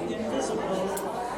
Invisible.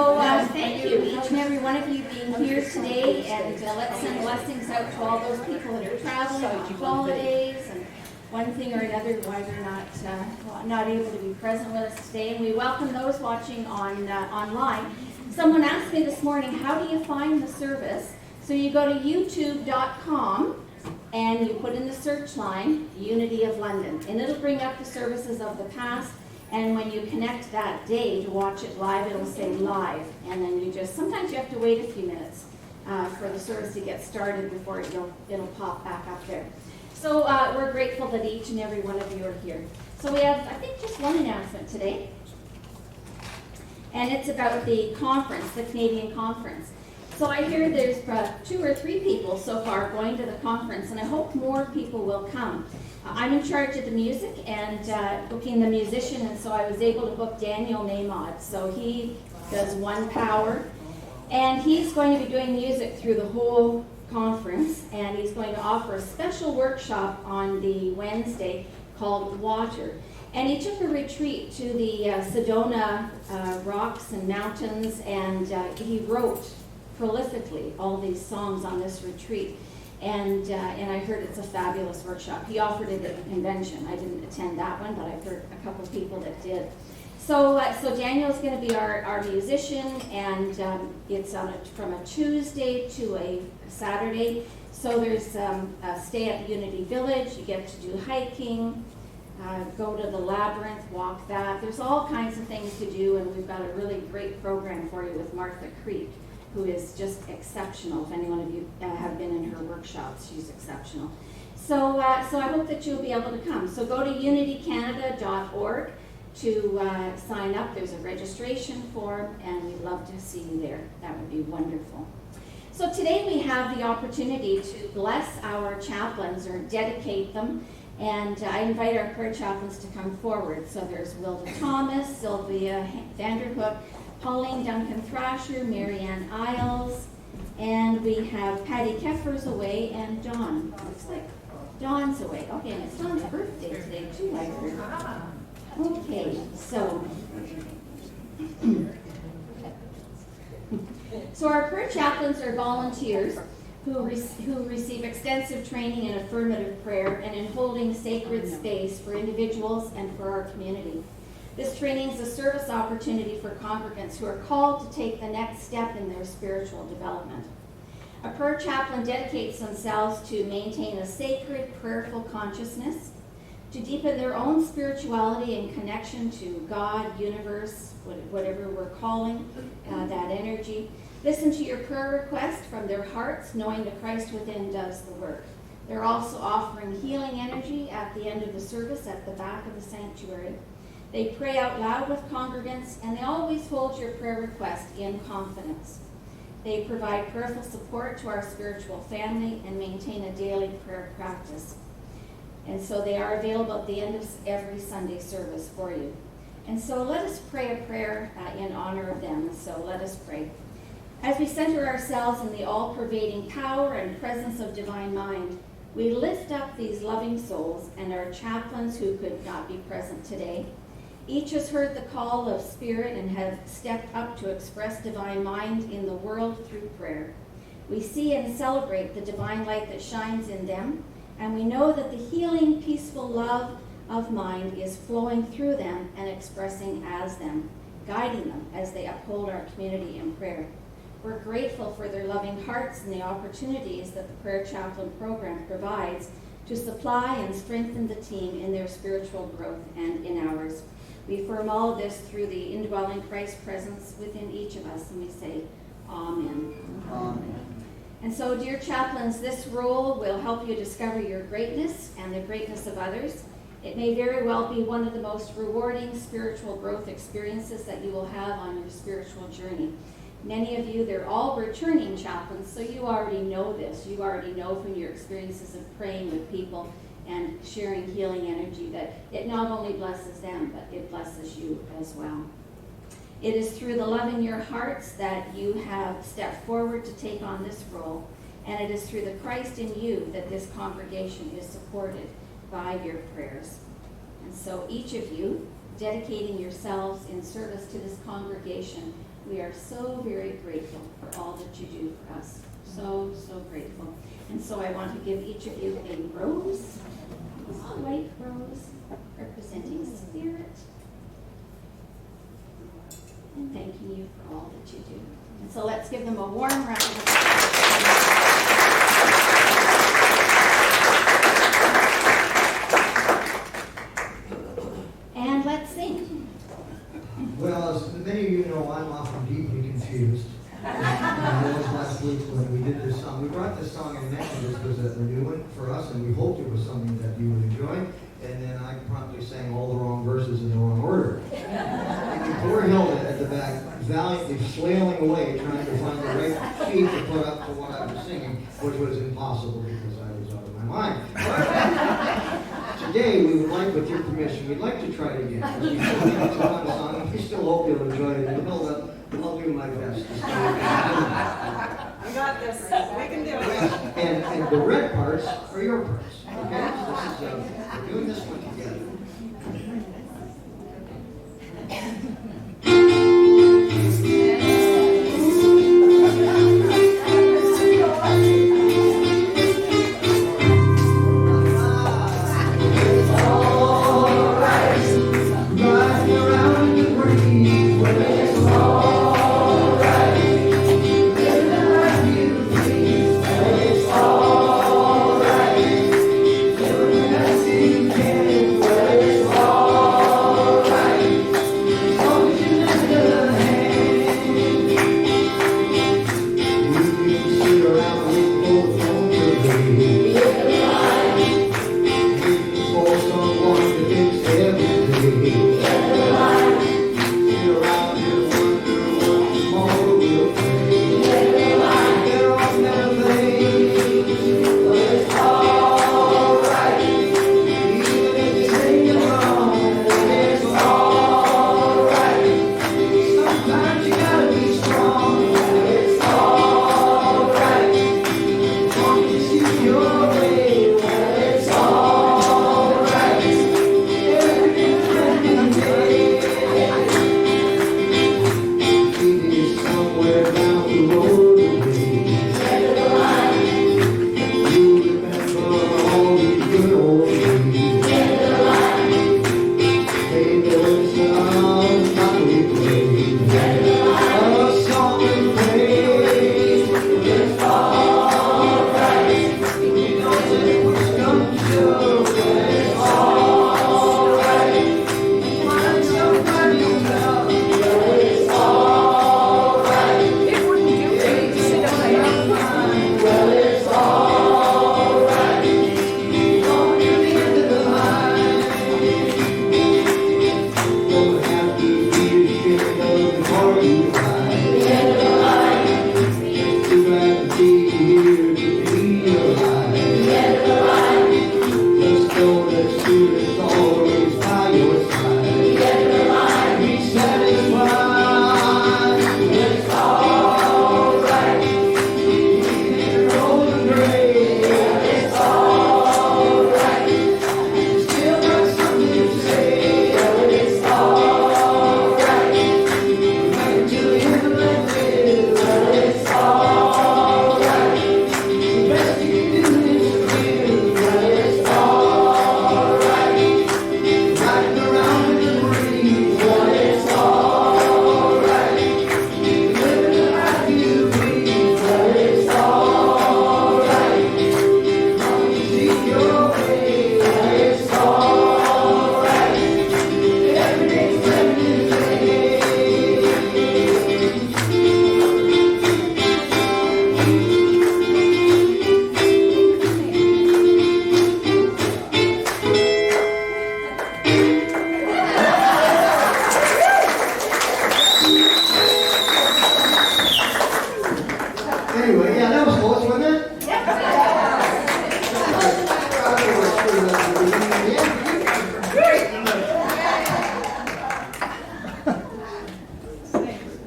Thank you, each and every one of you being here today, and let's send blessings out to all those people that are traveling on holidays and one thing or another why they're not able to be present with us today. And we welcome those watching online. Someone asked me this morning, how do you find the service? So you go to youtube.com and you put in the search line, Unity of London, and it'll bring up the services of the past. And when you connect that day to watch it live, it'll say live. And then sometimes you have to wait a few minutes for the service to get started before it'll pop back up there. So we're grateful that each and every one of you are here. So we have, I think, just one announcement today. And it's about the conference, the Canadian conference. So I hear there's 2 or 3 people so far going to the conference, and I hope more people will come. I'm in charge of the music and booking the musician, and so I was able to book Daniel Namod. So he does One Power, and he's going to be doing music through the whole conference, and he's going to offer a special workshop on the Wednesday called Water. And he took a retreat to the Sedona rocks and mountains, and he wrote prolifically all these songs on this retreat. And I heard it's a fabulous workshop. He offered it at the convention. I didn't attend that one, but I've heard a couple of people that did. So Daniel's going to be our musician, and it's from a Tuesday to a Saturday. So there's a stay at Unity Village. You get to do hiking, go to the labyrinth, walk that. There's all kinds of things to do, and we've got a really great program for you with Martha Creek, who is just exceptional. If any one of you have been in her workshops, she's exceptional. So I hope that you'll be able to come. So go to unitycanada.org to sign up. There's a registration form, and we'd love to see you there. That would be wonderful. So today we have the opportunity to bless our chaplains or dedicate them. And I invite our prayer chaplains to come forward. So there's Wilda Thomas, Sylvia Vanderhook, Pauline Duncan Thrasher, Marianne Isles, and we have Patty Keffer's away, and Dawn. Looks like Dawn's away. Okay, and it's Dawn's birthday today too, I heard. Okay, so our prayer chaplains are volunteers who receive extensive training in affirmative prayer and in holding sacred space for individuals and for our community. This training is a service opportunity for congregants who are called to take the next step in their spiritual development. A prayer chaplain dedicates themselves to maintain a sacred, prayerful consciousness, to deepen their own spirituality and connection to God, universe, whatever we're calling that energy. Listen to your prayer request from their hearts, knowing that Christ within does the work. They're also offering healing energy at the end of the service at the back of the sanctuary. They pray out loud with congregants, and they always hold your prayer request in confidence. They provide prayerful support to our spiritual family and maintain a daily prayer practice. And so they are available at the end of every Sunday service for you. And so let us pray a prayer in honor of them. So let us pray. As we center ourselves in the all-pervading power and presence of divine mind, we lift up these loving souls and our chaplains who could not be present today. Each has heard the call of Spirit and have stepped up to express divine mind in the world through prayer. We see and celebrate the divine light that shines in them, and we know that the healing, peaceful love of mind is flowing through them and expressing as them, guiding them as they uphold our community in prayer. We're grateful for their loving hearts and the opportunities that the Prayer Chaplain Program provides to supply and strengthen the team in their spiritual growth and in ours. We affirm all of this through the indwelling Christ presence within each of us, and we say, Amen. Amen. And so, dear chaplains, this role will help you discover your greatness and the greatness of others. It may very well be one of the most rewarding spiritual growth experiences that you will have on your spiritual journey. Many of you, they're all returning chaplains, so you already know this. You already know from your experiences of praying with people and sharing healing energy that it not only blesses them, but it blesses you as well. It is through the love in your hearts that you have stepped forward to take on this role, and it is through the Christ in you that this congregation is supported by your prayers. And so each of you, dedicating yourselves in service to this congregation, We are so very grateful for all that you do for us. So, so grateful. And so I want to give each of you a rose, a white rose representing Spirit, and thanking you for all that you do. And so let's give them a warm round of applause. And let's sing. Well, as many of you know, I'm often deeply confused. I was last week when we did this song. We brought this song and mentioned this was a new one for us, and we hoped it was something that you would enjoy. And then I promptly sang all the wrong verses in the wrong order. And poor Hilda at the back, valiantly flailing away, trying to find the right key to put up for what I was singing, which was impossible because I was out of my mind. But today, we would like, with your permission, we'd like to try it again. We still think it's a fun song. We still hope you'll enjoy it. And Hilda, I'll do my best to stay. I got this. We can do it. And the red parts are your parts. Okay? So this is, we're doing this one together. Anyway, yeah, that was close, wasn't it?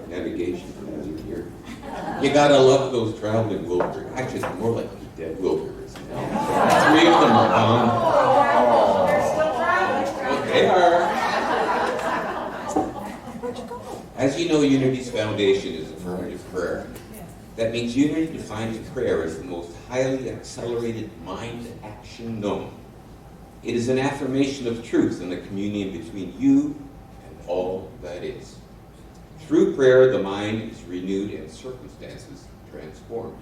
Navigation here. You gotta love those traveling wilburys. Actually, they're more like dead wilburys. Three of them are gone. They're still traveling. They are. Where'd you go? As you know, Unity's foundation is affirmative prayer. That means Unity defines prayer as the most highly accelerated mind action known. It is an affirmation of truth and the communion between you and all that is. Through prayer, the mind is renewed and circumstances transformed.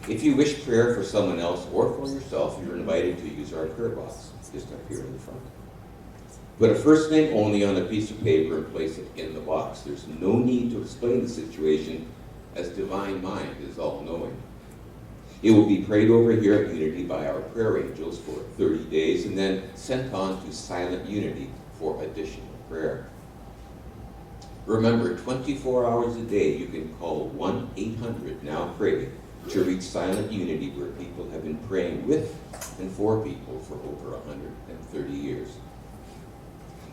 If you wish prayer for someone else or for yourself, you're invited to use our prayer box, just up here in the front. Put a first name only on a piece of paper and place it in the box. There's no need to explain the situation, as Divine Mind is all-knowing. It will be prayed over here at Unity by our prayer angels for 30 days and then sent on to Silent Unity for additional prayer. Remember, 24 hours a day you can call 1-800-NOW-PRAY to reach Silent Unity, where people have been praying with and for people for over 130 years.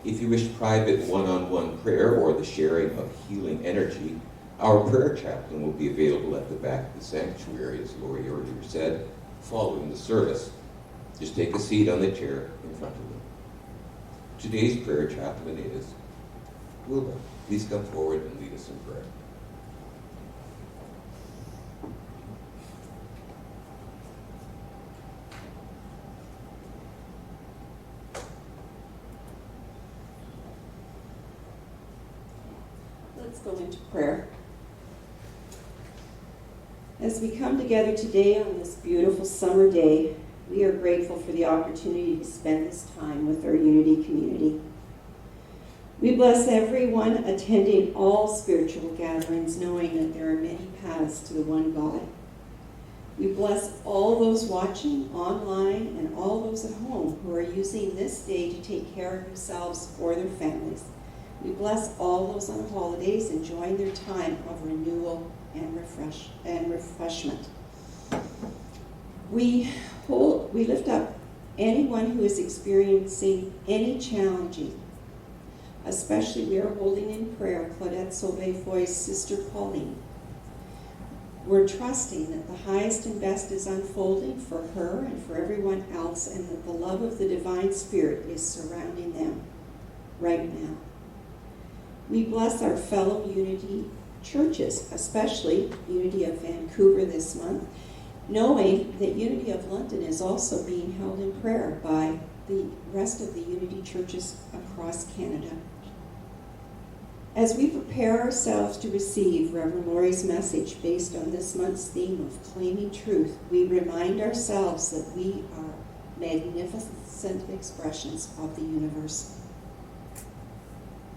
If you wish private one-on-one prayer or the sharing of healing energy, our prayer chaplain will be available at the back of the sanctuary, as Lori earlier said, following the service. Just take a seat on the chair in front of them. Today's prayer chaplain is Wilbur. Please come forward and lead us in prayer. Let's go into prayer. As we come together today on this beautiful summer day, we are grateful for the opportunity to spend this time with our Unity community. We bless everyone attending all spiritual gatherings, knowing that there are many paths to the one God. We bless all those watching online and all those at home who are using this day to take care of themselves or their families. We bless all those on holidays enjoying their time of renewal and refreshment. We lift up anyone who is experiencing any challenging. Especially, we are holding in prayer Claudette Sauvé-Foy's sister Pauline. We're trusting that the highest and best is unfolding for her and for everyone else, and that the love of the Divine Spirit is surrounding them right now. We bless our fellow Unity churches, especially Unity of Vancouver this month, knowing that Unity of London is also being held in prayer by the rest of the Unity churches across Canada. As we prepare ourselves to receive Rev Lori's message based on this month's theme of claiming truth, we remind ourselves that we are magnificent expressions of the universe.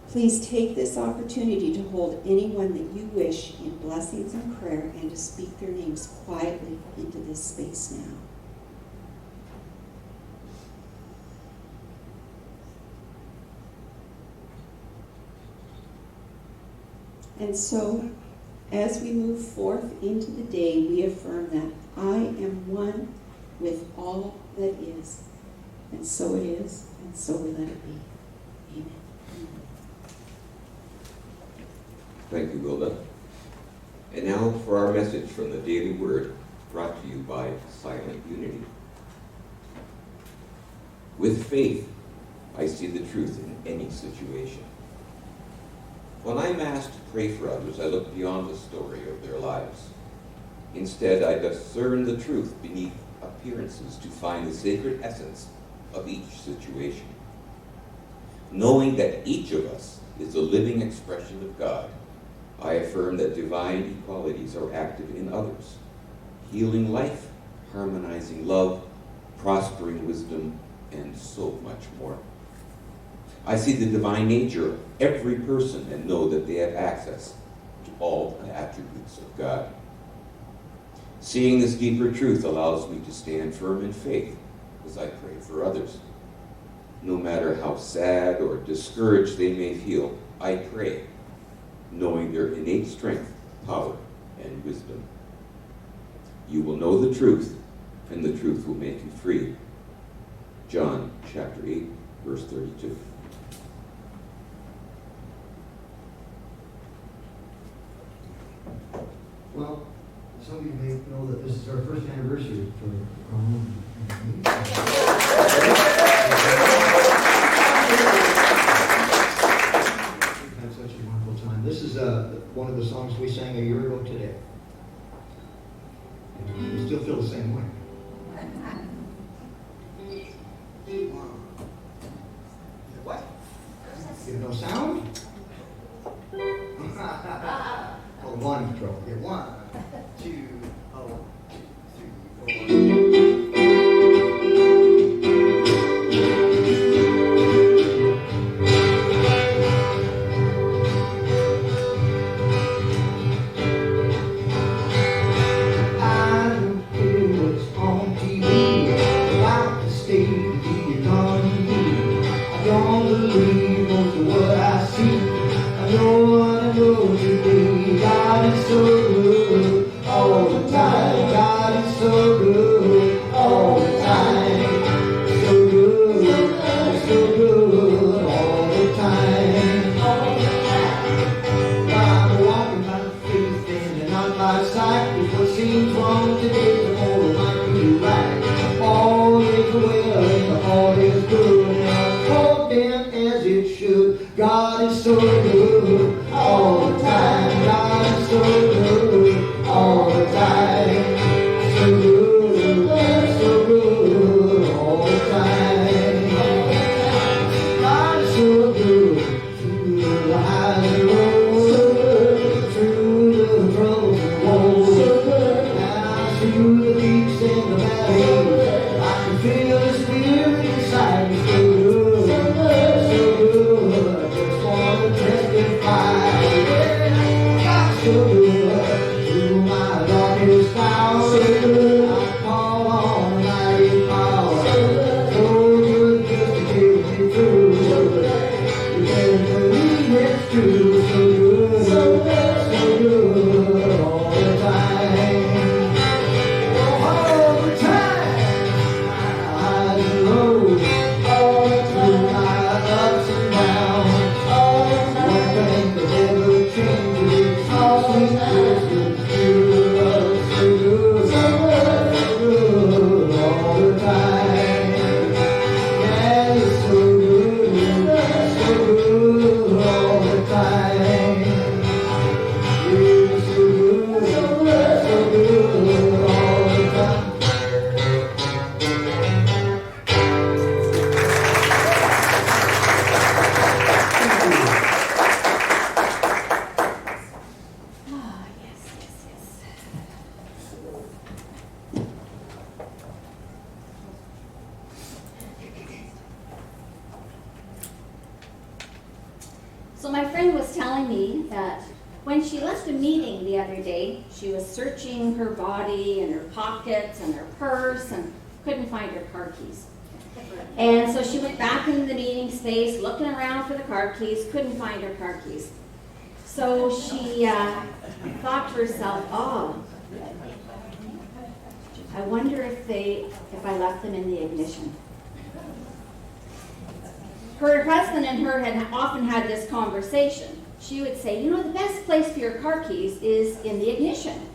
Please take this opportunity to hold anyone that you wish in blessings and prayer and to speak their names quietly into this space now. And so, as we move forth into the day, we affirm that I am one with all that is. And so it is, and so we let it be. Amen. Thank you, Wilda. And now for our message from the Daily Word, brought to you by Silent Unity. With faith, I see the truth in any situation. When I'm asked to pray for others, I look beyond the story of their lives. Instead, I discern the truth beneath appearances to find the sacred essence of each situation. Knowing that each of us is a living expression of God, I affirm that divine equalities are active in others, healing life, harmonizing love, prospering wisdom, and so much more. I see the divine nature of every person and know that they have access to all the attributes of God. Seeing this deeper truth allows me to stand firm in faith as I pray for others. No matter how sad or discouraged they may feel, I pray, knowing their innate strength, power, and wisdom. You will know the truth, and the truth will make you free. John chapter 8, verse 32. Well, some of you may know that this is our first anniversary for our home. We've had such a wonderful we sang a year ago today. We still feel the same way. What? You have no sound? Oh, one control. Yeah, 1, 2, oh, 2, 3, 4. God is so good all the time. God is so good all the time. So good all the time. God is so good through the highs and lows, through the troubles and woes, and through the peaks and the valleys. I can feel the Spirit inside me. So good, so good. Testify, God's so good through my darkest hour. I call on a mighty power, so good just to get me through. You better believe it's true. So good all the time, all the time. My highs and lows, through my ups and downs. So my friend was telling me that when she left a meeting the other day, she was searching her body and her pockets and her purse and couldn't find her car keys. And so she went back into the meeting space, looking around for the car keys, couldn't find her car keys. So she thought to herself, oh, I wonder if I left them in the ignition. Her husband and her had often had this conversation. She would say, you know, the best place for your car keys is in the ignition.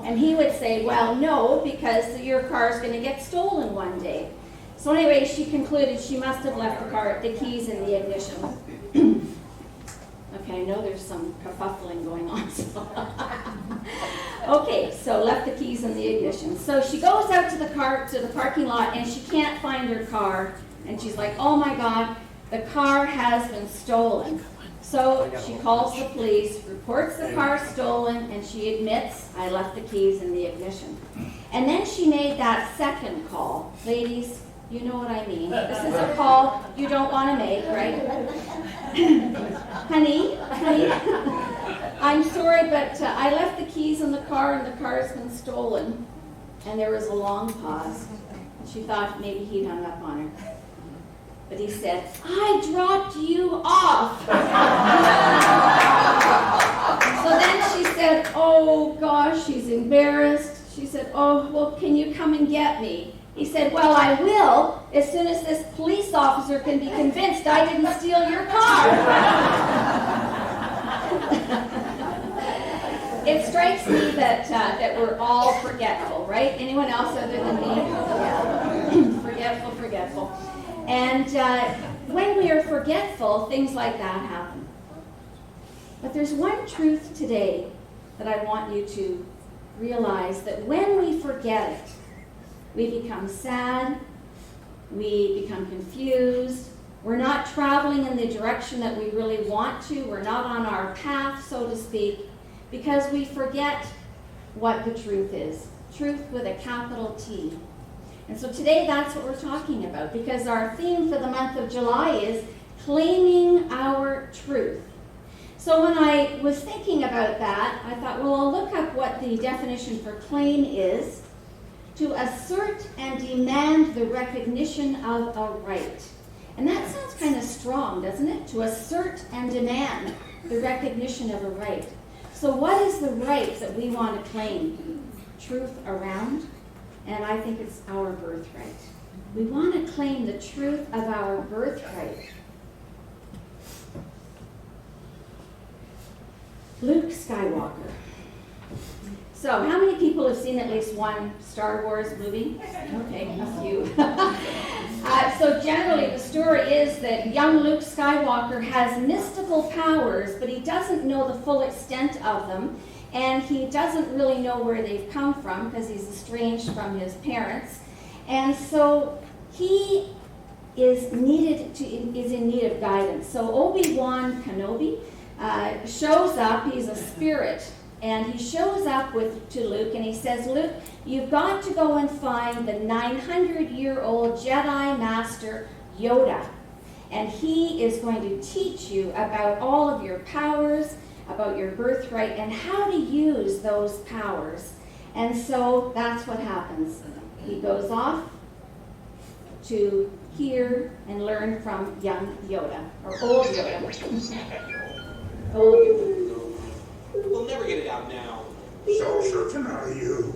And he would say, well, no, because your car is going to get stolen one day. So anyway, she concluded she must have left the keys in the ignition. Okay, I know there's some kerfuffling going on. Okay, so left the keys in the ignition. So she goes out to the parking lot, and she can't find her car. And she's like, oh my God, the car has been stolen. So she calls the police, reports the car stolen, and she admits, I left the keys in the ignition. And then she made that second call. Ladies, you know what I mean. This is a call you don't want to make, right? honey, I'm sorry, but I left the keys in the car and the car's been stolen. And there was a long pause. She thought maybe he'd hung up on her. But he said, I dropped you off. So then she said, oh gosh, she's embarrassed. She said, oh, well, can you come and get me? He said, well, I will as soon as this police officer can be convinced I didn't steal your car. It strikes me that we're all forgetful, right? Anyone else other than me? Yeah. Forgetful. And when we are forgetful, things like that happen. But there's one truth today that I want you to realize that when we forget it, we become sad, we become confused, we're not traveling in the direction that we really want to, we're not on our path, so to speak, because we forget what the truth is. Truth with a capital T. And so today that's what we're talking about, because our theme for the month of July is claiming our truth. So when I was thinking about that, I thought, well, I'll look up what the definition for claim is: to assert and demand the recognition of a right. And that sounds kind of strong, doesn't it? To assert and demand the recognition of a right. So what is the right that we want to claim? Truth around, and I think it's our birthright. We want to claim the truth of our birthright. Luke Skywalker. So, how many people have seen at least one Star Wars movie? Okay, a few. So generally the story is that young Luke Skywalker has mystical powers, but he doesn't know the full extent of them, and he doesn't really know where they've come from because he's estranged from his parents. And so he is in need of guidance. So Obi-Wan Kenobi shows up. He's a spirit, and he shows up to Luke, and he says, Luke, you've got to go and find the 900-year-old Jedi Master Yoda, and he is going to teach you about all of your powers, about your birthright, and how to use those powers. And so that's what happens. He goes off to hear and learn from young Yoda, or old Yoda. Old Yoda. We'll never get it out now. So certain are you?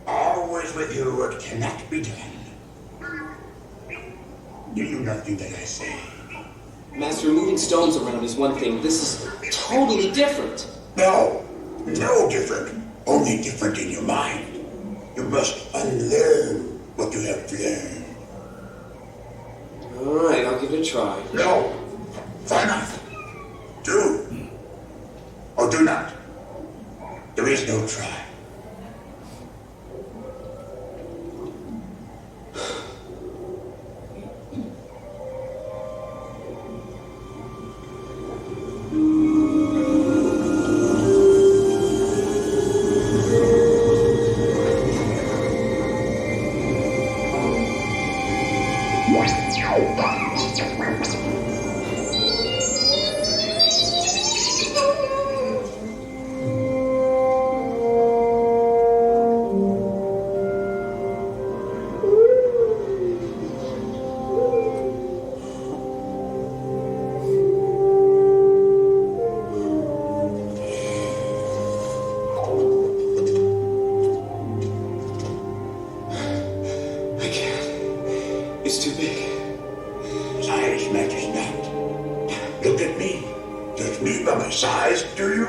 Always with you, it cannot be done. Do you not do that I say? Master, moving stones around is one thing. This is totally different. No different. Only different in your mind. You must unlearn what you have learned. All right, I'll give it a try. No. Try not. Do. Or do not. There is no try. It's too big. Size matters not. Look at me. Judge me by my size, do you?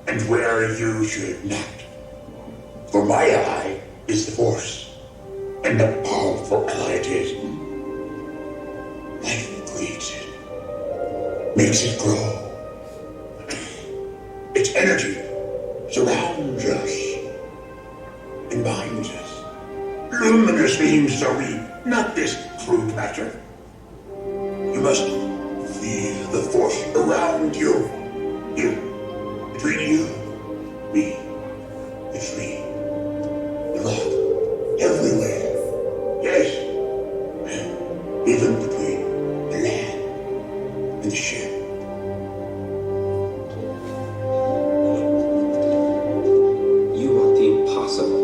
And where you should not. For my eye is the force, and a powerful ally it is. Life creates it, makes it grow. Its energy surrounds us and binds us. Luminous beings are we, not this crude matter. You must feel the force around you. Here, between you, me, the tree, the rock, everywhere. Yes, and even between the land and the ship. You want the impossible.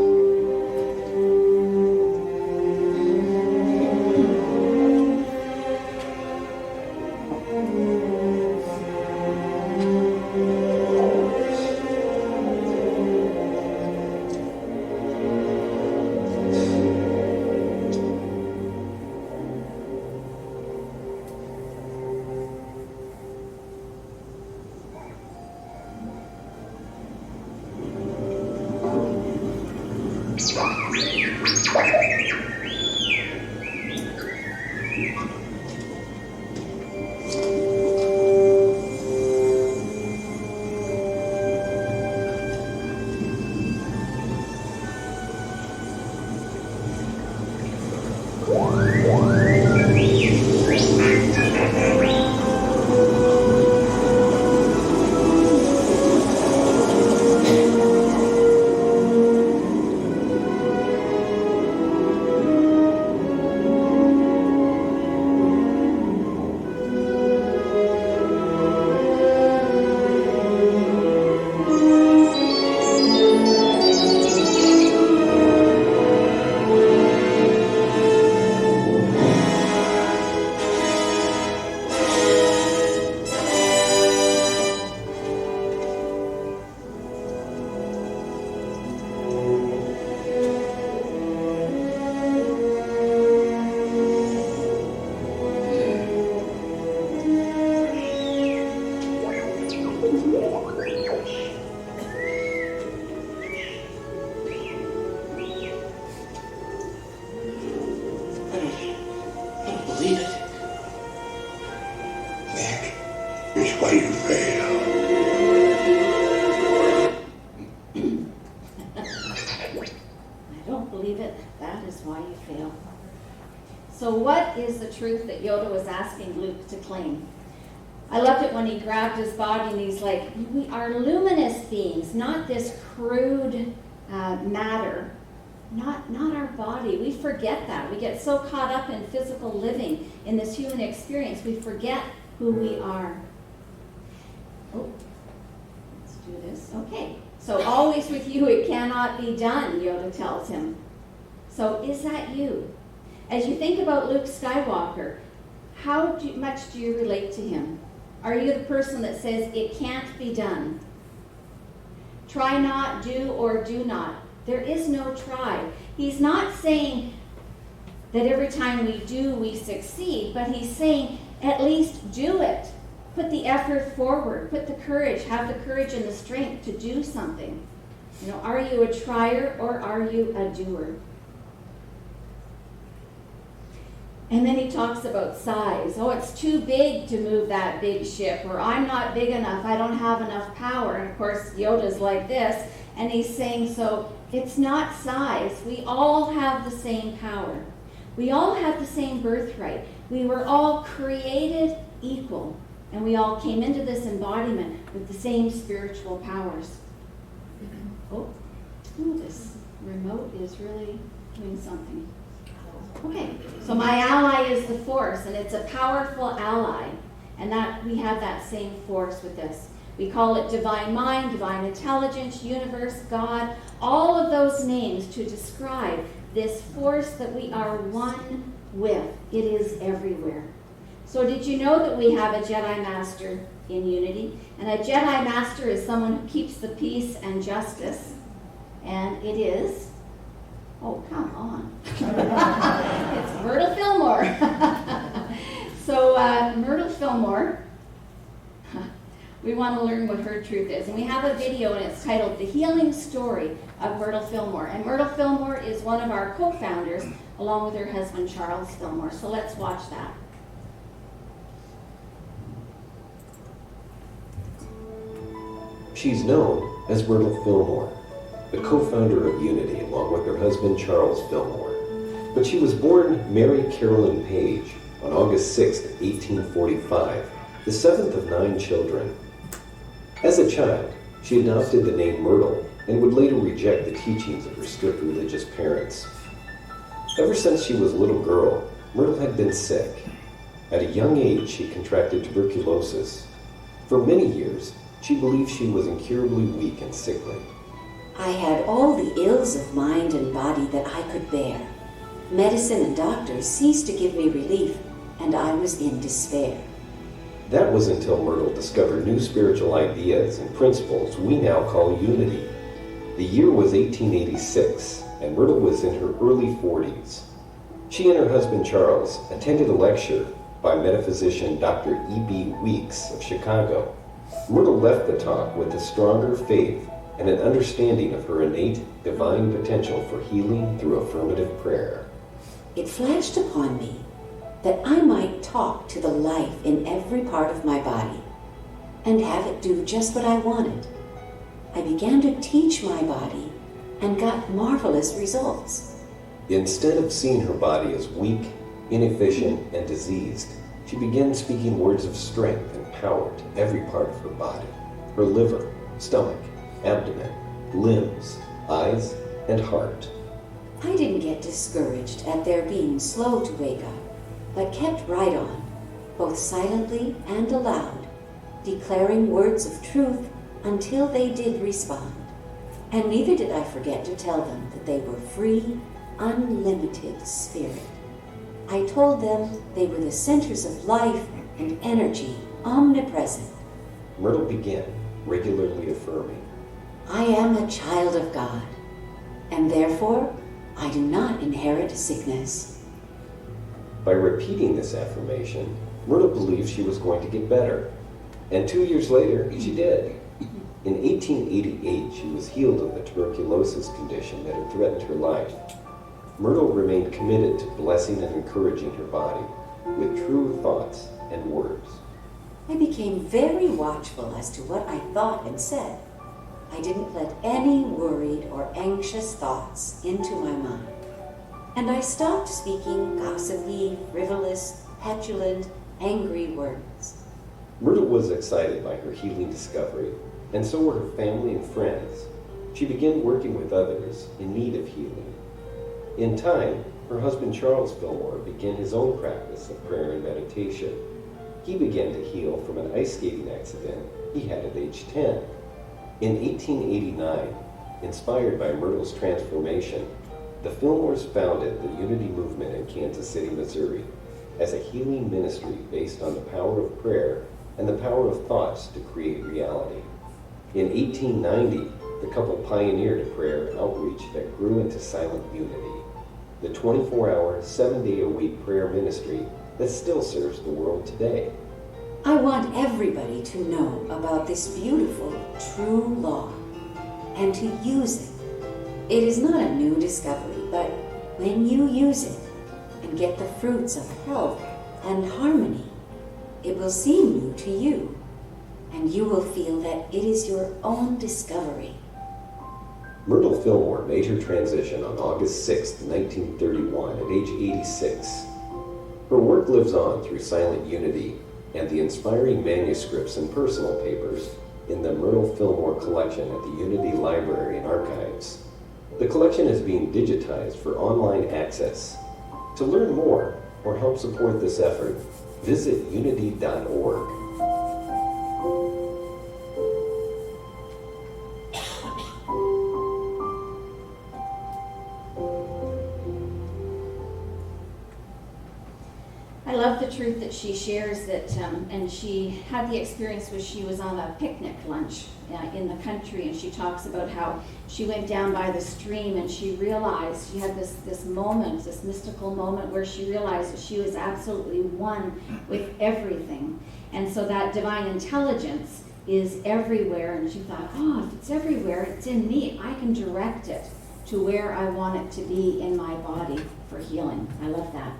That is why you fail. I don't believe it. That is why you fail. So what is the truth that Yoda was asking Luke to claim? I loved it when he grabbed his body and he's like, we are luminous beings, not this crude matter, not our body. We forget that. We get so caught up in physical living, in this human experience, we forget who we are. Oh, let's do this. Okay. So always with you it cannot be done, Yoda tells him. So is that you? As you think about Luke Skywalker, how much do you relate to him? Are you the person that says it can't be done? Try not, do, or do not. There is no try. He's not saying that every time we do, we succeed, but he's saying at least do it. Put the effort forward. Put the courage. Have the courage and the strength to do something. You know, are you a trier or are you a doer? And then he talks about size. Oh, it's too big to move that big ship, or I'm not big enough, I don't have enough power. And of course, Yoda's like this, and he's saying, so it's not size. We all have the same power. We all have the same birthright. We were all created equal, and we all came into this embodiment with the same spiritual powers. Oh, this remote is really doing something. Okay, so my ally is the Force, and it's a powerful ally, and that we have that same force with this. We call it divine mind, divine intelligence, universe, God, all of those names to describe this force that we are one with. It is everywhere. So did you know that we have a Jedi Master in Unity? And a Jedi Master is someone who keeps the peace and justice, and it is... Oh, come on. It's Myrtle Fillmore. So Myrtle Fillmore, we want to learn what her truth is. And we have a video, and it's titled The Healing Story of Myrtle Fillmore. And Myrtle Fillmore is one of our co-founders, along with her husband, Charles Fillmore. So let's watch that. She's known as Myrtle Fillmore, the co-founder of Unity, along with her husband Charles Fillmore. But she was born Mary Carolyn Page on August 6, 1845, the seventh of 9 children. As a child, she adopted the name Myrtle and would later reject the teachings of her strict religious parents. Ever since she was a little girl, Myrtle had been sick. At a young age, she contracted tuberculosis. For many years, she believed she was incurably weak and sickly. I had all the ills of mind and body that I could bear. Medicine and doctors ceased to give me relief, and I was in despair. That was until Myrtle discovered new spiritual ideas and principles we now call Unity. The year was 1886, and Myrtle was in her early 40s. She and her husband Charles attended a lecture by metaphysician Dr. E.B. Weeks of Chicago. Myrtle left the talk with a stronger faith and an understanding of her innate divine potential for healing through affirmative prayer. It flashed upon me that I might talk to the life in every part of my body and have it do just what I wanted. I began to teach my body and got marvelous results. Instead of seeing her body as weak, inefficient, and diseased, she began speaking words of strength and power to every part of her body: her liver, stomach, abdomen, limbs, eyes, and heart. I didn't get discouraged at their being slow to wake up, but kept right on, both silently and aloud, declaring words of truth until they did respond. And neither did I forget to tell them that they were free, unlimited spirit. I told them they were the centers of life and energy, omnipresent. Myrtle began regularly affirming, I am a child of God, and therefore I do not inherit sickness. By repeating this affirmation, Myrtle believed she was going to get better. And 2 years later, she did. In 1888, she was healed of the tuberculosis condition that had threatened her life. Myrtle remained committed to blessing and encouraging her body with true thoughts and words. I became very watchful as to what I thought and said. I didn't let any worried or anxious thoughts into my mind. And I stopped speaking gossipy, frivolous, petulant, angry words. Myrtle was excited by her healing discovery, and so were her family and friends. She began working with others in need of healing. In time, her husband Charles Fillmore began his own practice of prayer and meditation. He began to heal from an ice skating accident he had at age 10. In 1889, inspired by Myrtle's transformation, the Fillmores founded the Unity Movement in Kansas City, Missouri, as a healing ministry based on the power of prayer and the power of thoughts to create reality. In 1890, the couple pioneered a prayer outreach that grew into Silent Unity, the 24-hour, 7-day-a-week prayer ministry that still serves the world today. I want everybody to know about this beautiful, true law and to use it. It is not a new discovery, but when you use it and get the fruits of health and harmony, it will seem new to you, and you will feel that it is your own discovery. Myrtle Fillmore made her transition on August 6, 1931, at age 86. Her work lives on through Silent Unity and the inspiring manuscripts and personal papers in the Myrtle Fillmore collection at the Unity Library and Archives. The collection is being digitized for online access. To learn more or help support this effort, visit unity.org. I love the truth that she shares that, and she had the experience where she was on a picnic lunch in the country, and she talks about how she went down by the stream and she realized, she had this moment, this mystical moment where she realized that she was absolutely one with everything. And so that divine intelligence is everywhere, and she thought, oh, if it's everywhere, it's in me. I can direct it to where I want it to be in my body for healing. I love that.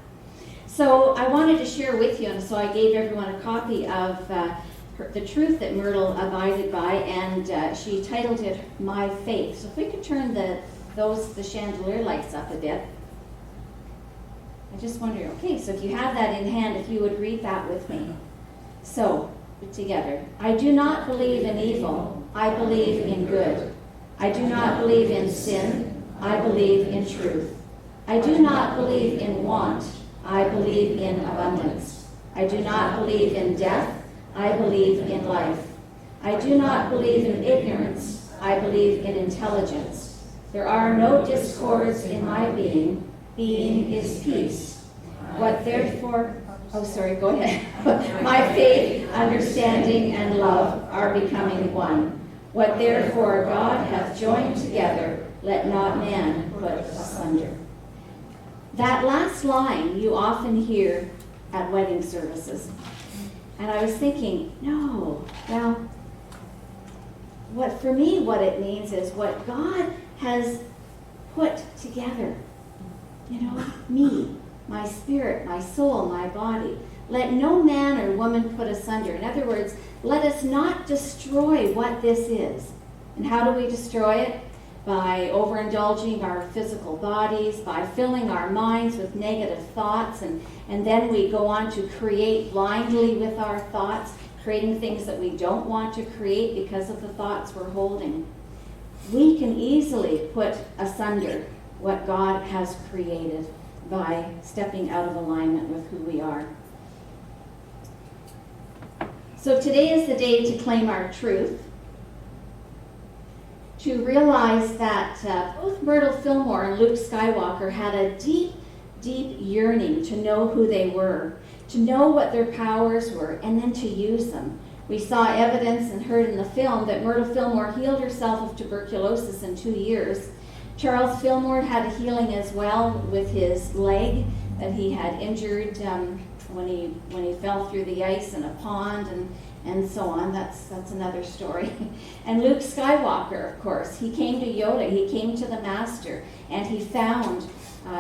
So I wanted to share with you, and so I gave everyone a copy of the truth that Myrtle abided by, and she titled it My Faith. So if we could turn the chandelier lights up a bit. I just wonder, okay, so if you have that in hand, if you would read that with me. So, together. I do not believe in evil, I believe in good. I do not believe in sin, I believe in truth. I do not believe in want, I believe in abundance. I do not believe in death, I believe in life. I do not believe in ignorance, I believe in intelligence. There are no discords in my being. Being is peace. What therefore, go ahead. My faith, understanding, and love are becoming one. What therefore God hath joined together, let not man put asunder. That last line you often hear at wedding services. And I was thinking, no, well, what it means is what God has put together. You know, me, my spirit, my soul, my body. Let no man or woman put asunder. In other words, let us not destroy what this is. And how do we destroy it? By overindulging our physical bodies, by filling our minds with negative thoughts, and then we go on to create blindly with our thoughts, creating things that we don't want to create because of the thoughts we're holding. We can easily put asunder what God has created by stepping out of alignment with who we are. So today is the day to claim our truth, to realize that both Myrtle Fillmore and Luke Skywalker had a deep, deep yearning to know who they were, to know what their powers were, and then to use them. We saw evidence and heard in the film that Myrtle Fillmore healed herself of tuberculosis in 2 years. Charles Fillmore had a healing as well with his leg that he had injured when he fell through the ice in a pond and so on. That's another story. And Luke Skywalker, of course, he came to Yoda, he came to the Master, and he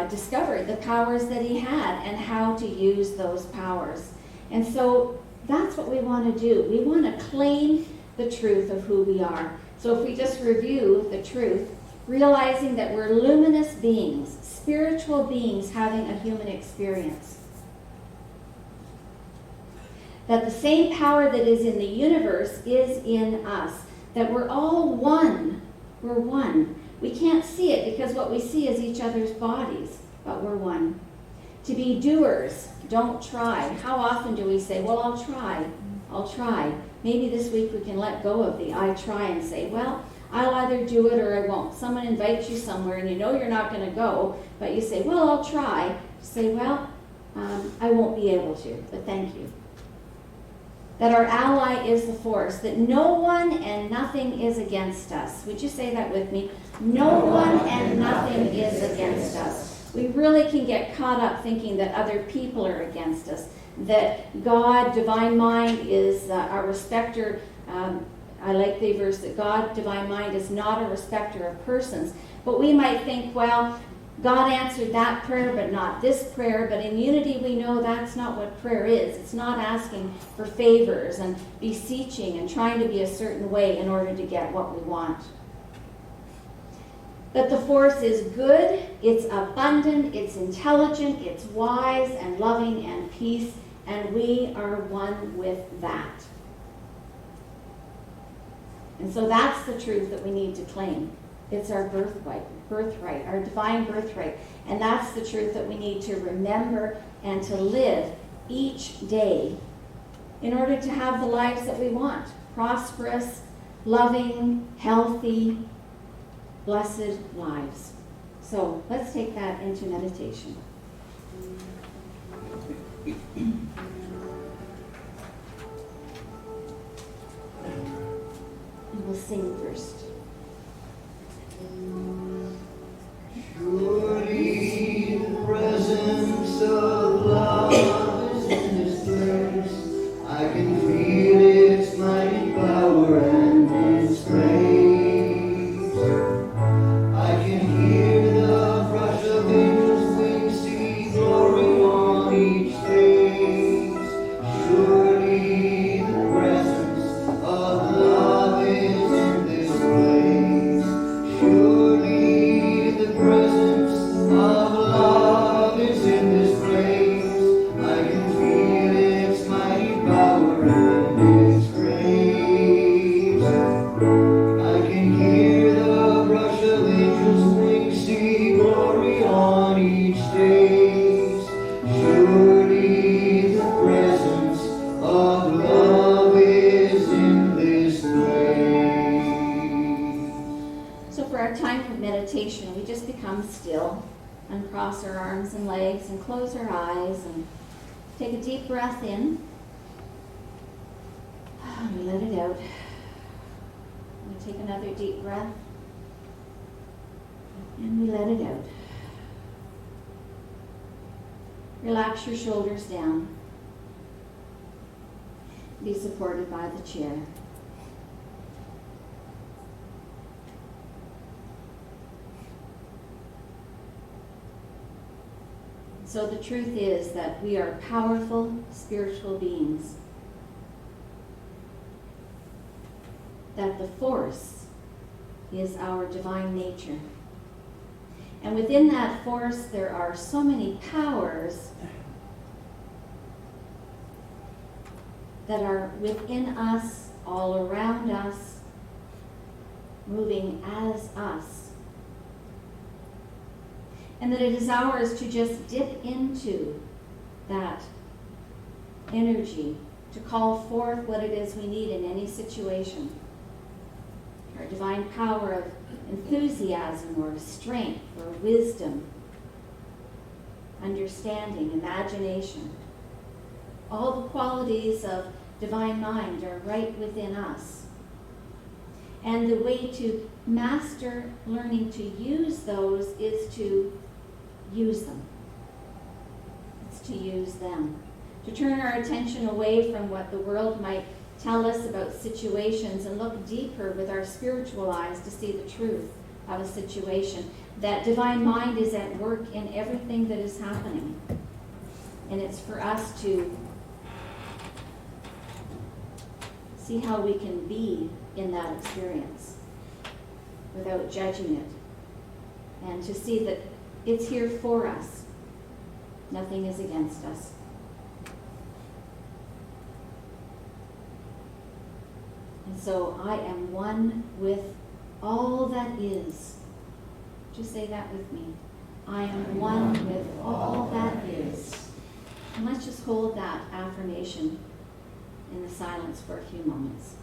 discovered the powers that he had and how to use those powers. And so That's what we want to do. We want to claim the truth of who we are. So if we just review the truth, realizing that we're luminous beings, spiritual beings having a human experience. That the same power that is in the universe is in us. That we're all one. We're one. We can't see it because what we see is each other's bodies, but we're one. To be doers, don't try. How often do we say, well, I'll try. I'll try. Maybe this week we can let go of the I try and say, well, I'll either do it or I won't. Someone invites you somewhere and you know you're not going to go, but you say, well, I'll try. Say, well, I won't be able to, but thank you. That our ally is the force, that no one and nothing is against us. Would you say that with me? No one and nothing is against us. We really can get caught up thinking that other people are against us, that God, divine mind, is a respecter. I like the verse that God, divine mind, is not a respecter of persons. But we might think, well, God answered that prayer, but not this prayer. But in unity, we know that's not what prayer is. It's not asking for favors and beseeching and trying to be a certain way in order to get what we want. That the force is good, it's abundant, it's intelligent, it's wise and loving and peace, and we are one with that. And so that's the truth that we need to claim. It's our birthright, our divine birthright. And that's the truth that we need to remember and to live each day in order to have the lives that we want. Prosperous, loving, healthy, blessed lives. So let's take that into meditation. And we'll sing first. Surely the presence of love is in this place. I can feel its mighty power and its grace. I can hear the rush of angels' wings, see glory on each face. Surely the presence of love is in this place. Surely the presence of love is in this place. I can feel its mighty power and its grace. I can hear the rush of angels' wings, see glory on each face. Surely the presence of love is in this place. So for our time of meditation, we just become still, uncross our arms and legs and close our eyes and take a deep breath in. And we let it out. We take another deep breath and we let it out. Relax your shoulders down. Be supported by the chair. So the truth is that we are powerful spiritual beings. That the force is our divine nature. And within that force, there are so many powers that are within us, all around us, moving as us. And that it is ours to just dip into that energy, to call forth what it is we need in any situation. Our divine power of enthusiasm or strength or wisdom, understanding, imagination. All the qualities of divine mind are right within us. And the way to master learning to use those is to use them. It's to use them. To turn our attention away from what the world might tell us about situations and look deeper with our spiritual eyes to see the truth of a situation. That divine mind is at work in everything that is happening. And it's for us to See how we can be in that experience without judging it. And to see that it's here for us. Nothing is against us. And so I am one with all that is. Just say that with me. I am one with all that is. And let's just hold that affirmation in the silence for a few moments.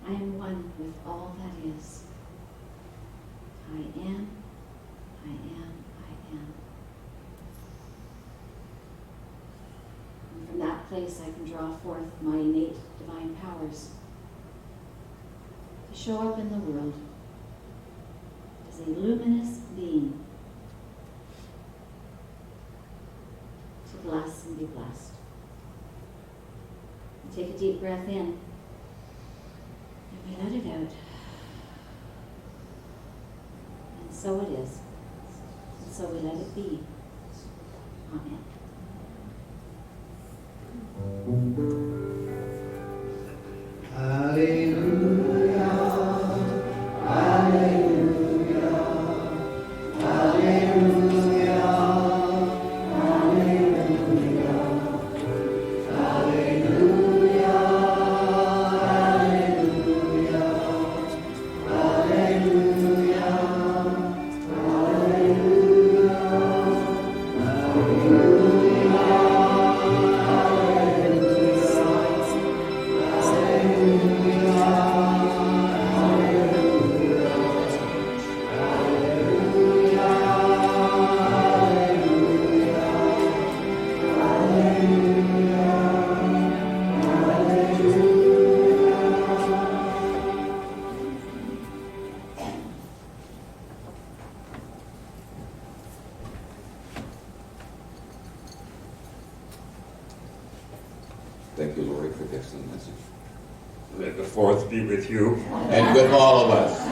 I am one with all that is. I am, I am, I am. And from that place I can draw forth my innate divine powers to show up in the world as a luminous being, to bless and be blessed. And take a deep breath in. We let it out. And so it is. And so we let it be. Amen. Hallelujah. Hallelujah. Hallelujah. Thank you, Lori, for the excellent message. Let the fourth be with you. And with all of us.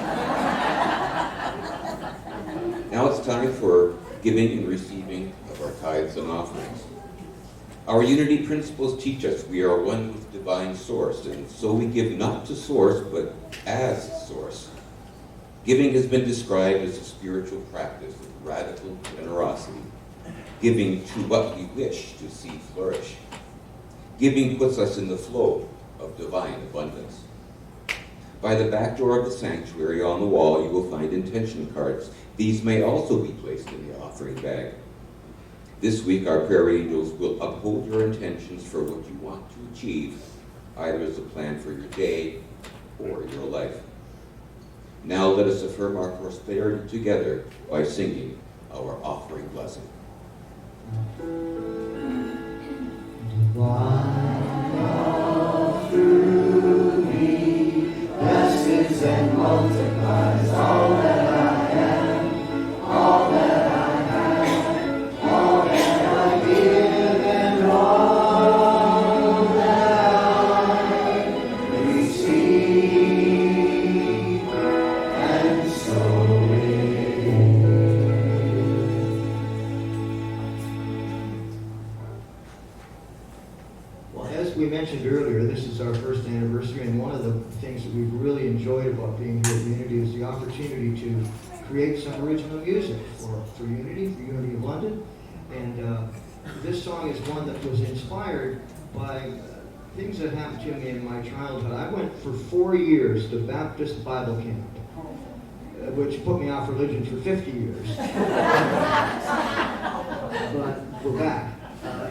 Now it's time for giving and receiving of our tithes and offerings. Our unity principles teach us we are one with divine source, and so we give not to source, but as source. Giving has been described as a spiritual practice of radical generosity, giving to what we wish to see flourish. Giving puts us in the flow of divine abundance. By the back door of the sanctuary on the wall, you will find intention cards. These may also be placed in the offering bag. This week, our prayer angels will uphold your intentions for what you want to achieve, either as a plan for your day or your life. Now let us affirm our prosperity together by singing our offering blessing. Blesses and multiplies all that I am, all that I have, all that I give, and all that I receive, and so Well, as we mentioned earlier, this is our first anniversary, and one of the things that we've really enjoyed about being here at Unity is the opportunity to create some original music for Unity of London. And this song is one that was inspired by things that happened to me in my childhood. I went for 4 years to Baptist Bible camp, which put me off religion for 50 years. But we're back.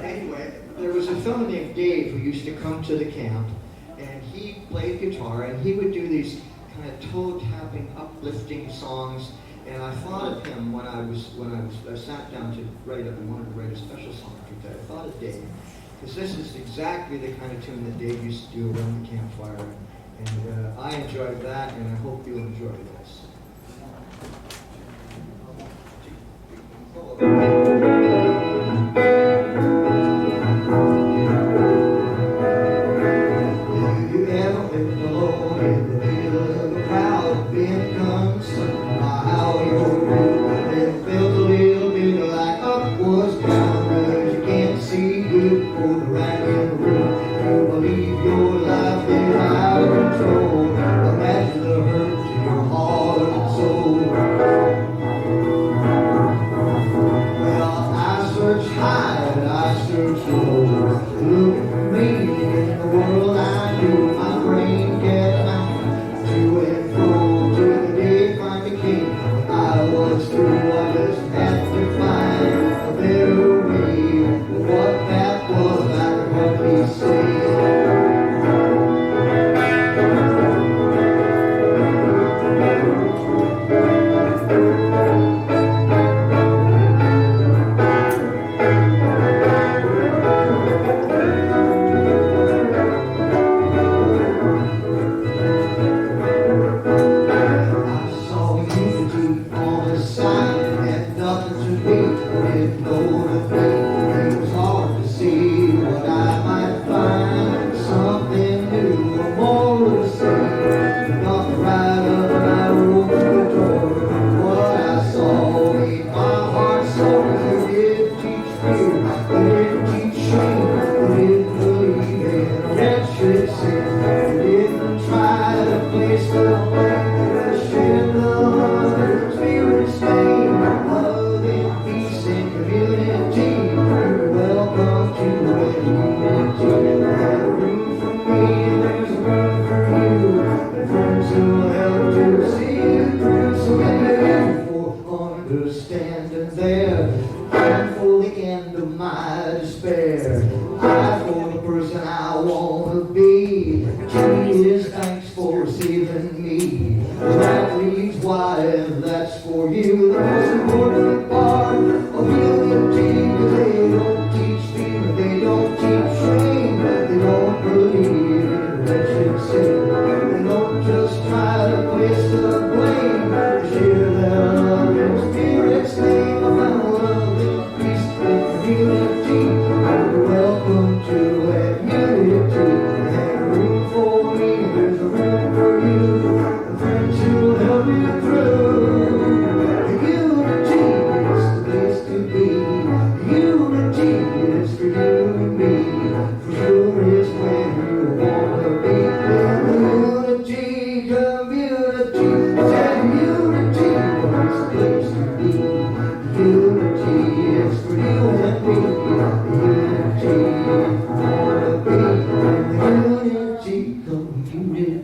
Anyway, there was a fellow named Dave who used to come to the camp, and he played guitar, and he would do these kind of toe-tapping, uplifting songs. And I thought of him when I sat down to write up and wanted to write a special song for that. I thought of Dave, because this is exactly the kind of tune that Dave used to do around the campfire, and I enjoyed that, and I hope you'll enjoy this.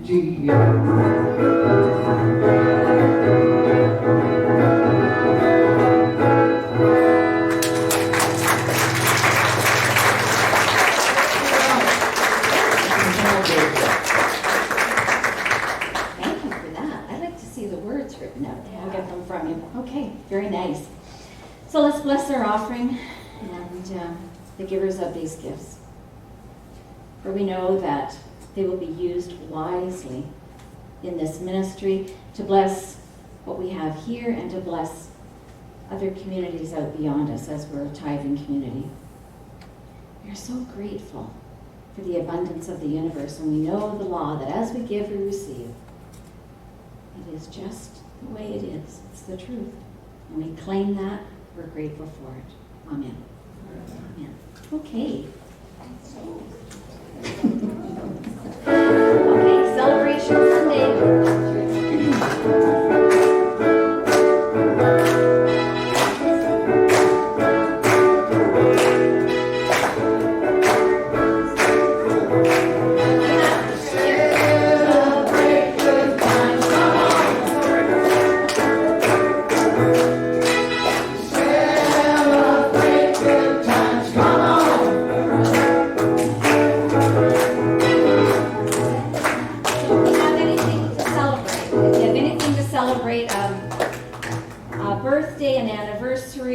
Unity. just written out. I'll get them from you. Okay, very nice. So let's bless our offering and the givers of these gifts. For we know that they will be used wisely in this ministry to bless what we have here and to bless other communities out beyond us as we're a tithing community. We are so grateful for the abundance of the universe, and we know the law that as we give, we receive. It is just the way it is. It's the truth. And we claim that. We're grateful for it. Amen. Amen. Okay. Okay, Celebration Sunday.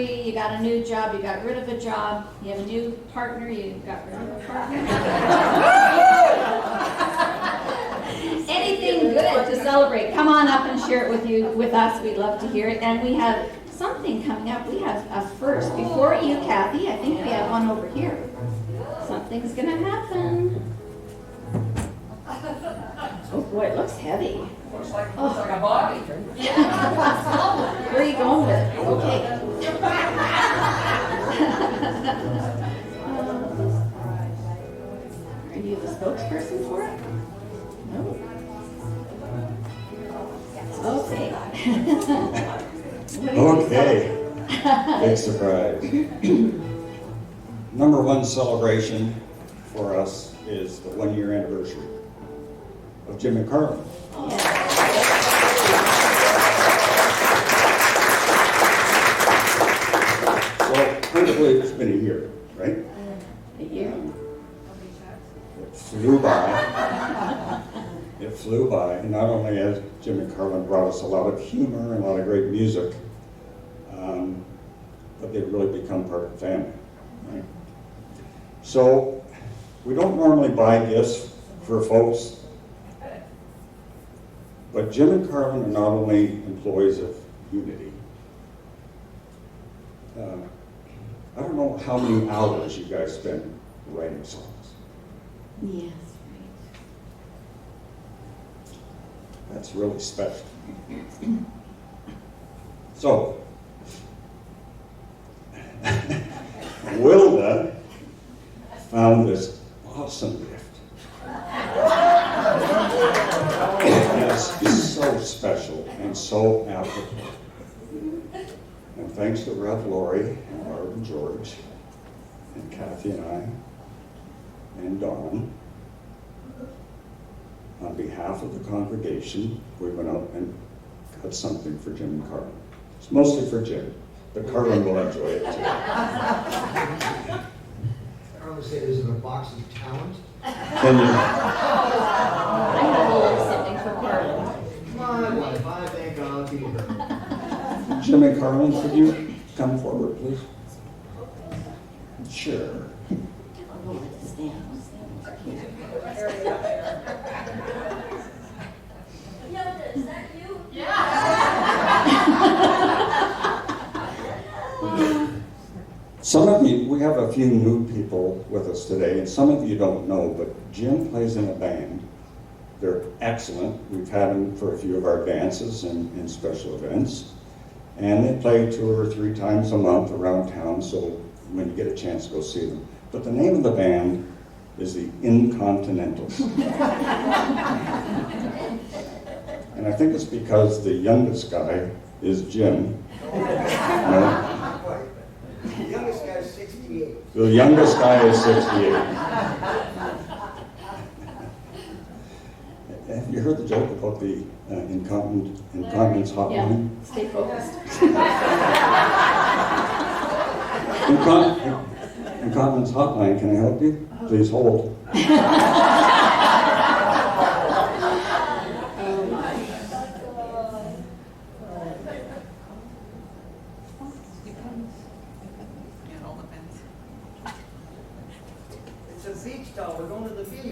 You got a new job, you got rid of a job, you have a new partner, you got rid of a partner. Anything good to celebrate, come on up and share it with us. We'd love to hear it. And we have something coming up. We have a first. Before you, Kathy, I think we have one over here. Something's going to happen. Oh boy, it looks heavy. Looks like a body. Where are you going with it? Okay. Are you the spokesperson for it? No. Okay. Okay. Big surprise. Number one celebration for us is the 1-year anniversary of Jim and Carlin. So hard to believe it's been a year, right? A year. It flew by. It flew by. And not only has Jim and Carlin brought us a lot of humor and a lot of great music, but they've really become part of the family. Right? So we don't normally buy gifts for folks, but Jim and Carlin are not only employees of Unity. I don't know how many hours you guys spend writing songs. Yes. That's really special. So, Wilda found this awesome gift. It's so special and so applicable. And thanks to Rev Lori and Barb and George and Kathy and I and Dawn, on behalf of the congregation, we went out and got something for Jim and Carlin. It's mostly for Jim, but Carlin will enjoy it too. Carlin said, is it a box of talent? Can you? I have a little something for Carlin. My wife, I think I'll be her. Jim and Carlin, could you come forward, please? Sure. I'll go with the stand. Is that you? Some of you, we have a few new people with us today, and some of you don't know, but Jim plays in a band. They're excellent. We've had them for a few of our dances and special events. And they play 2 or 3 times a month around town, so when you get a chance, go see them. But the name of the band is the Incontinentals. And I think it's because the youngest guy is Jim. No? The youngest guy is 68. The youngest guy is 68. Have you heard the joke about the incontinence hotline? Yeah, stay focused. Incontinence hotline, can I help you? Please hold. we're going to the beach.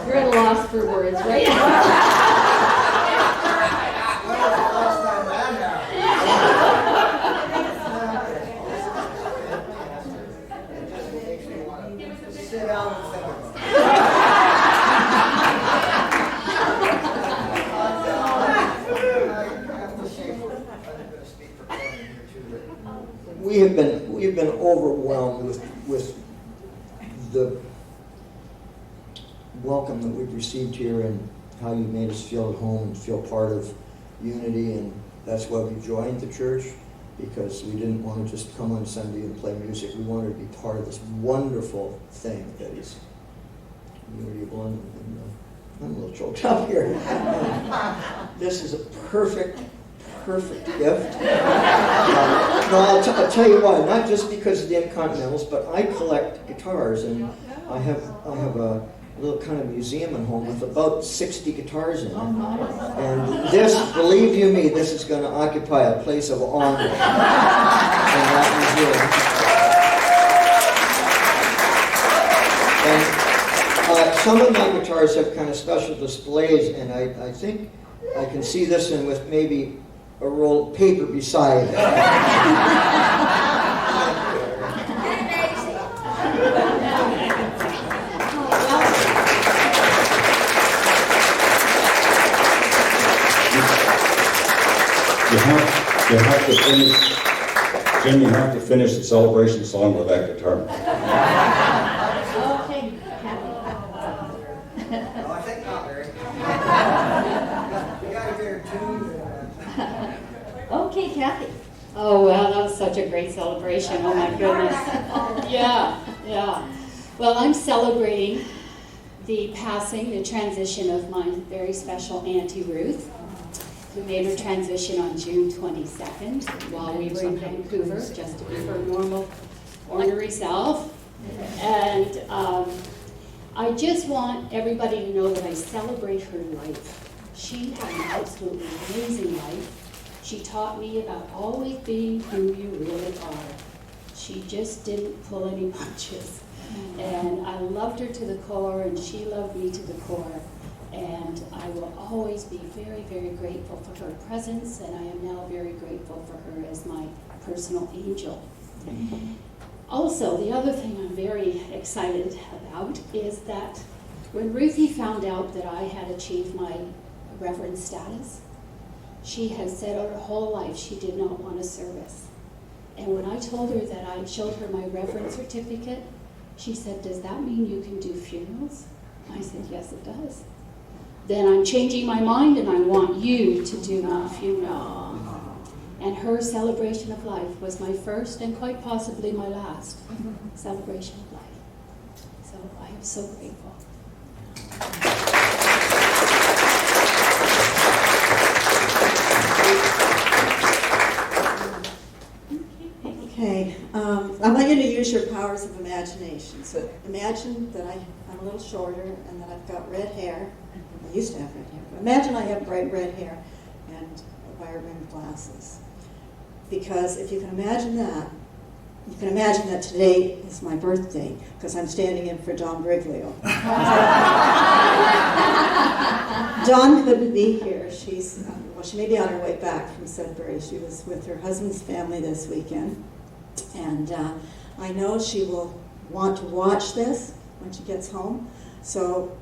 You're at a loss for words, right? Sit down and think about it. We've been overwhelmed with the welcome that we've received here and how you made us feel at home and feel part of Unity, and that's why we joined the church, because we didn't want to just come on Sunday and play music. We wanted to be part of this wonderful thing that is Unity of London. And, I'm a little choked up here. This is a perfect gift. No, I'll tell you why. Not just because of the Incontinentals, but I collect guitars, and I have a little kind of museum at home with about 60 guitars in it. And this, believe you me, this is going to occupy a place of honor in that museum. And some of my guitars have kind of special displays, and I think I can see this one with maybe a roll of paper beside it. You have to finish, Jim, you have to finish the celebration song with that guitar. Okay, Kathy. No, I think not, Larry. You got to hear tune. Okay, Kathy. Oh, well, that was such a great celebration. Oh, my goodness. Yeah. Well, I'm celebrating the transition of my very special Auntie Ruth, who made her transition on June 22nd while we were in Vancouver, just to be her normal, ornery self. And I just want everybody to know that I celebrate her life. She had an absolutely amazing life. She taught me about always being who you really are. She just didn't pull any punches. And I loved her to the core, and she loved me to the core. And I will always be very, very grateful for her presence, and I am now very grateful for her as my personal angel. Also, the other thing I'm very excited about is that when Ruthie found out that I had achieved my reverend status, she has said her whole life she did not want a service. And when I told her that I showed her my reverend certificate, she said, "Does that mean you can do funerals?" I said, "Yes, it does." "Then I'm changing my mind and I want you to do my funeral." And her celebration of life was my first and quite possibly my last celebration of life. So I am so grateful. Okay, I want you to use your powers of imagination. So imagine that I'm a little shorter and that I've got red hair. I used to have red hair. But imagine I have bright red hair and wire-rimmed glasses. Because if you can imagine that, you can imagine that today is my birthday because I'm standing in for Dawn Briglio. Dawn couldn't be here. She's, she may be on her way back from Sudbury. She was with her husband's family this weekend. And I know she will want to watch this when she gets home. So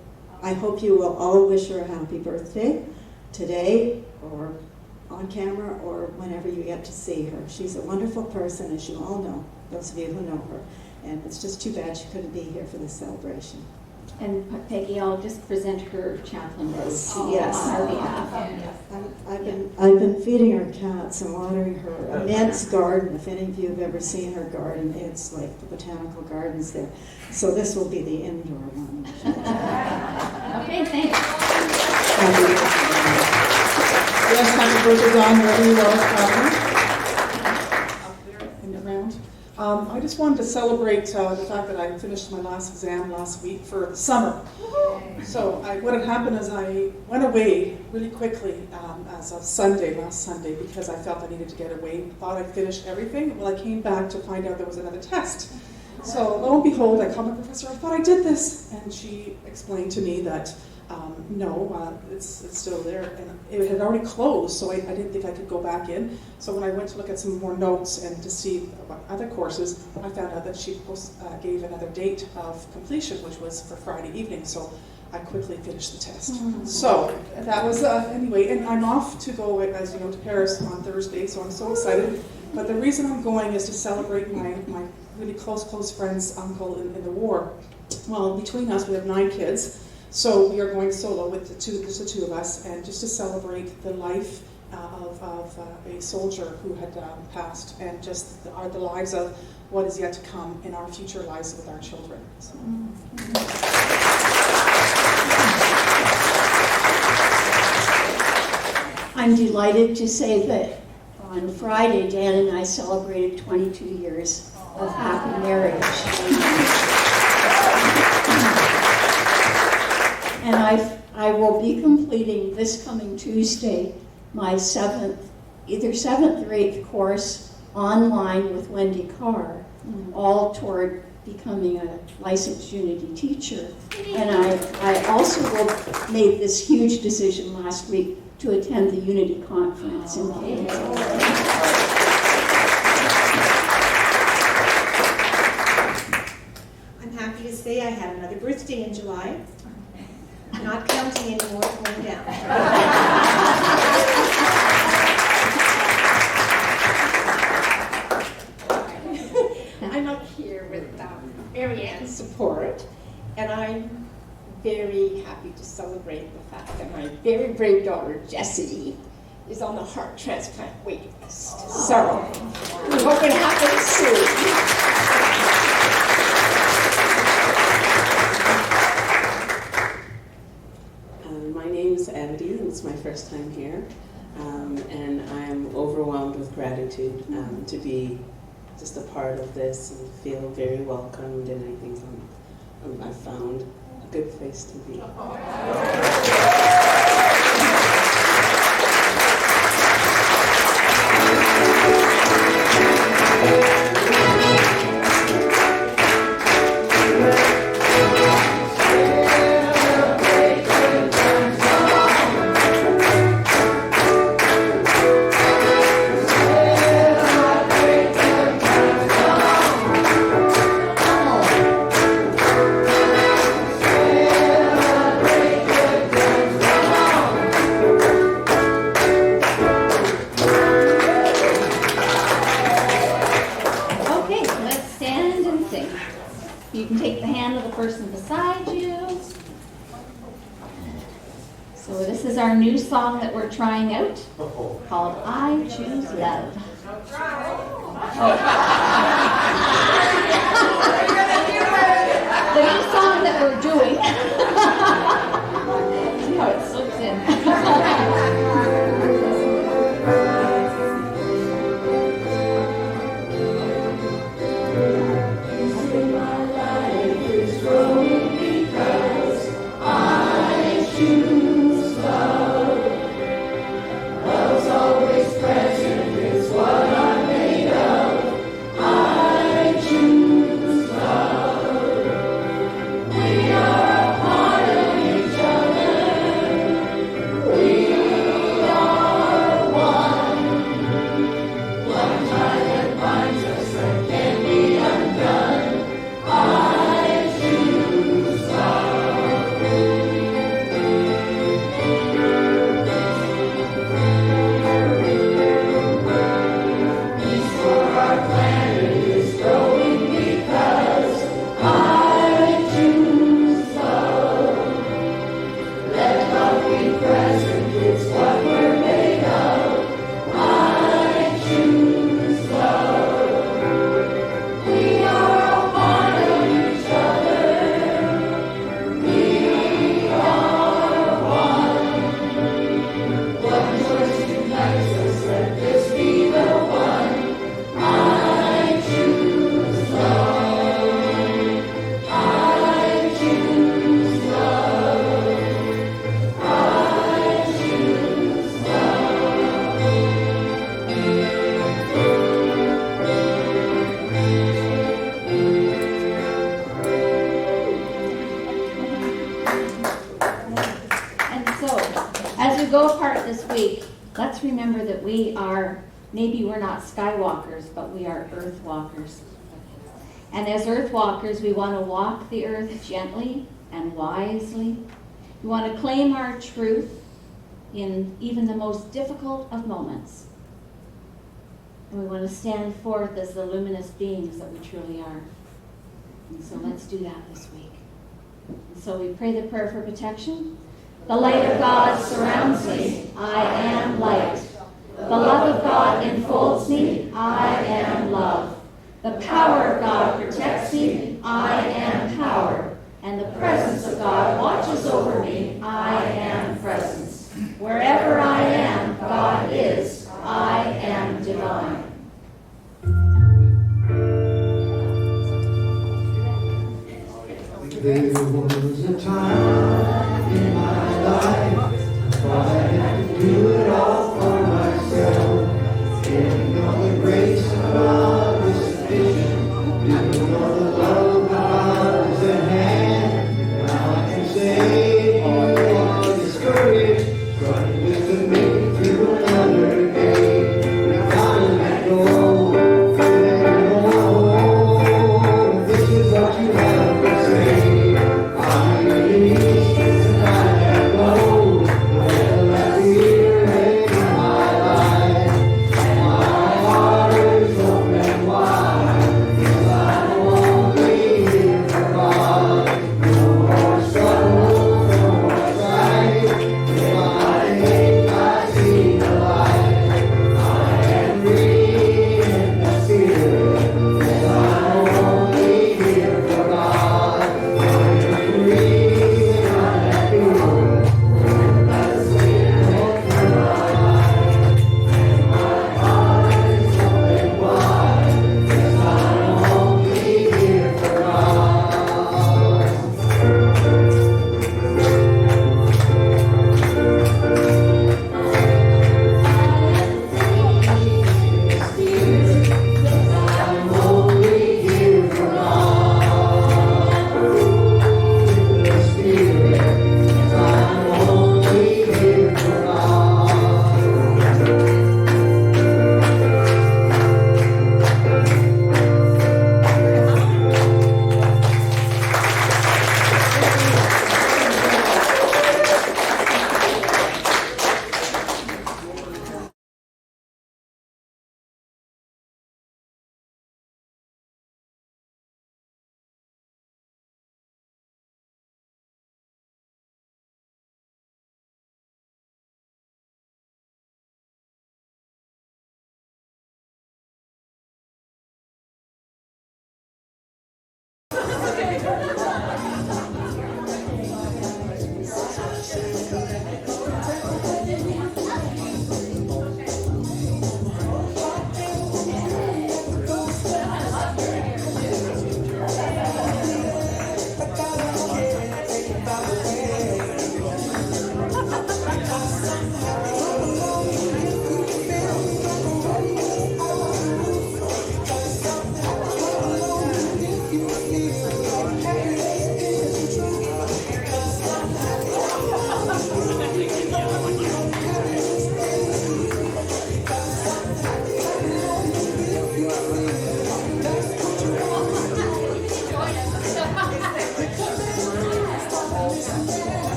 I hope you will all wish her a happy birthday today or on camera or whenever you get to see her. She's a wonderful person, as you all know, those of you who know her. And it's just too bad she couldn't be here for this celebration. And Peggy, I'll just present her chaplain rose to you Yes. on our behalf. I've been feeding her cats and watering her immense garden. If any of you have ever seen her garden, it's like the botanical gardens there. So this will be the indoor one. Okay, thanks. Happy birthday. Yes, happy birthday, Don, wherever you are, up there in the round. I just wanted to celebrate the fact that I finished my last exam last week for the summer. So what had happened is I went away really quickly as of last Sunday, because I felt I needed to get away. Thought I finished everything. Well, I came back to find out there was another test. So lo and behold, I called my professor, I thought I did this. And she explained to me that no, it's still there. And it had already closed, so I didn't think I could go back in. So when I went to look at some more notes and to see about other courses, I found out that she gave another date of completion, which was for Friday evening. So I quickly finished the test. So that was, anyway, and I'm off to go, as you know, to Paris on Thursday, so I'm so excited. But the reason I'm going is to celebrate my really close friend's uncle in the war. Well, between us, we have 9 kids. So we are going solo with just the two of us, and just to celebrate the life of a soldier who had passed, and just the lives of what is yet to come in our future lives with our children. So. I'm delighted to say that on Friday, Dan and I celebrated 22 years of happy marriage. And I will be completing this coming Tuesday my either 7th or 8th course online with Wendy Carr, all toward becoming a licensed Unity teacher. And I also made this huge decision last week to attend the Unity conference in Canada. I'm happy to say I had another birthday in July. Not counting anymore, going down. I'm up here with Marianne's support, and I'm very happy to celebrate the fact that my very brave daughter, Jessie, is on the heart transplant waiting list. So, we hope it happens soon. My name's Abby, and it's my first time here, and I'm overwhelmed with gratitude to be just a part of this and feel very welcomed, and I think I found a good place to be. You can take the hand of the person beside you. So this is our new song that we're trying out, called I Choose Love. The new song that we're doing. See how it slips in. Love's always present, it's what I'm made of. I choose. we go apart this week, let's remember that maybe we're not skywalkers, but we are earth walkers. And as earth walkers, we want to walk the earth gently and wisely. We want to claim our truth in even the most difficult of moments. And we want to stand forth as the luminous beings that we truly are. And so let's do that this week. And so we pray the prayer for protection. The light of God surrounds me. I am light. The love of God enfolds me. I am love. The power of God protects me. I am power. And the presence of God watches over me. I am presence. Wherever I am, God is. I am divine. There was a time in my life I thought I had to do it all for myself. Didn't know the grace of God was sufficient. Didn't know the love of God was at hand. Now I can say you are discouraged, trying just to make it through another day. You gotta let go, let go. This is what you have to say.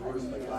course, like